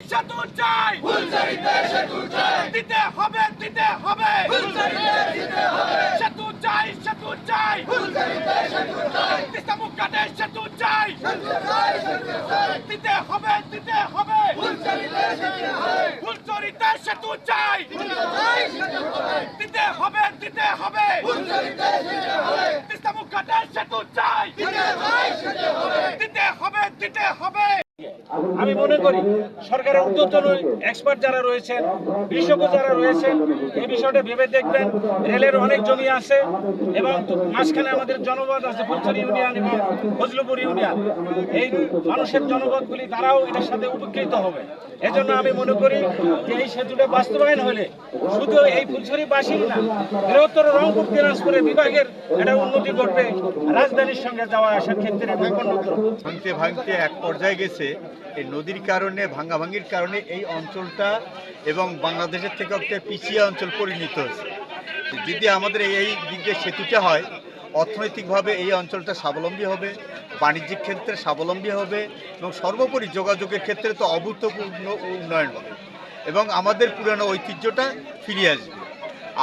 সেতু চাই, দিতে হবে সেতু চাই, তিস্তা মুখঘাটে সেতু চাই, দিতে হবে ফুলছড়িতে সেতু চাই, দিতে হবে তিস্তা মুখঘাটে সেতু চাই, দিতে হবে। আমি মনে করি সরকারের ঊর্ধ্বতন এক্সপার্ট যারা রয়েছেন, বিশেষজ্ঞ যারা রয়েছেন, এই বিষয়টা ভেবে দেখবেন। রেলের অনেক জমি আছে এবং মাঝখানে আমাদের জনপদ আছে, ফুলছড়ি ইউনিয়ন এবং ফজলুপুর ইউনিয়ন। এই মানুষের জনপদগুলি তারাও এটার সাথে উপকৃত হবে। এজন্য আমি মনে করি যে এই সেতুটা বাস্তবায়ন হলে শুধু এই ফুলছড়িবাসী না, বৃহত্তর রংপুর দিনাজপুরের বিভাগের এটা উন্নতি ঘটবে, রাজধানীর সঙ্গে যাওয়া আসার ক্ষেত্রে ভাঙতে ভাঙতে এক পর্যায়ে গেছে এই নদীর কারণে, ভাঙ্গাভাঙ্গির কারণে এই অঞ্চলটা এবং বাংলাদেশের থেকে একটা পিছিয়ে অঞ্চল পরিণত হয়েছে। যদি আমাদের এই দিক দিয়ে সেতুটা হয়, অর্থনৈতিকভাবে এই অঞ্চলটা স্বাবলম্বী হবে, বাণিজ্যিক ক্ষেত্রে স্বাবলম্বী হবে এবং সর্বোপরি যোগাযোগের ক্ষেত্রে তো অভূতপূর্ণ উন্নয়ন হবে এবং আমাদের পুরানো ঐতিহ্যটা ফিরে আসবে।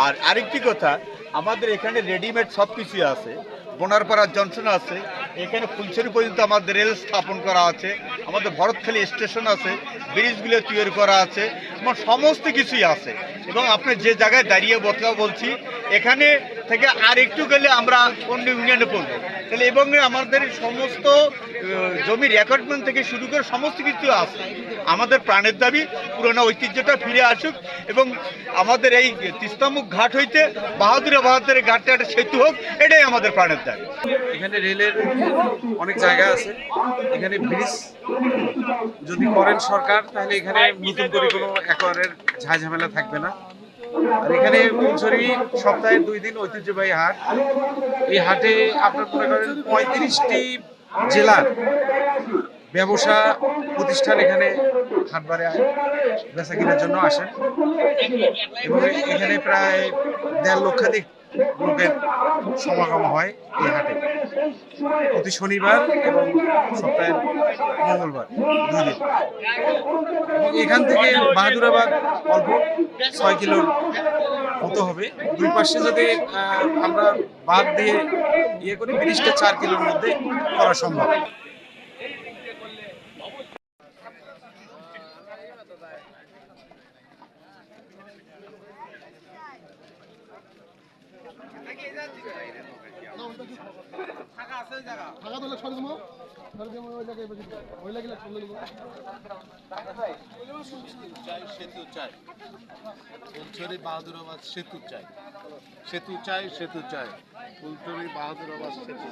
আর আরেকটি কথা, আমাদের এখানে রেডিমেড সব কিছুই আছে। বোনারপাড়া জংশন আছে, এখানে ফুলছড়ি পর্যন্ত আমাদের রেল স্থাপন করা আছে, আমাদের ভরতখালী স্টেশন আছে, ব্রিজগুলো তৈরি করা আছে এবং সমস্ত কিছুই আছে। এবং আপনি যে জায়গায় দাঁড়িয়ে কথা বলছি, এখানে থেকে আর একটু গেলে আমরা অন্য ইউনিয়নে পড়বো তাহলে, এবং আমাদের সমস্ত জমির রেকর্ডমেন্ট থেকে শুরু করে সমস্ত কিছু আছে। আমাদের প্রাণের দাবি পুরোনো ঐতিহ্যটা ফিরে আসুক এবং আমাদের এই তিস্তামুখ ঘাট হইতে বাহাদুরের ঘাটটা একটা সেতু হোক, এটাই আমাদের প্রাণের দাবি। এখানে রেলের অনেক জায়গা আছে, এখানে ব্রিজ যদি করেন সরকার, তাহলে এখানে নতুন করে কোনো একরের ঝামেলা থাকবে না। আর এখানে ফুলছড়ি সপ্তাহে 2 দিন ঐতিহ্যবাহী হাট। এই হাটে আপনার মনে করেন 35টি জেলার ব্যবসা প্রতিষ্ঠান এখানে হাটবারে বেচা কেনার জন্য আসেন এবং এখানে প্রায় 1.5 লক্ষাধিক লোকের সমাগম হয় এই হাটে প্রতি শনিবার এবং সপ্তাহের মঙ্গলবার 2 দিন। এবং এখান থেকে বাহাদুরাবাদ অল্প 6 কিলোর মতো হবে। 2 পাশে যদি আমরা বাদ দিয়ে ইয়ে করি, ব্রিজটা 4 কিলোর মধ্যে করা সম্ভব। সেতু চাই, ফুলছড়ি বাহাদুরাবাদ সেতু চাই, ফুলছড়ি বাহাদুরাবাদ সেতু।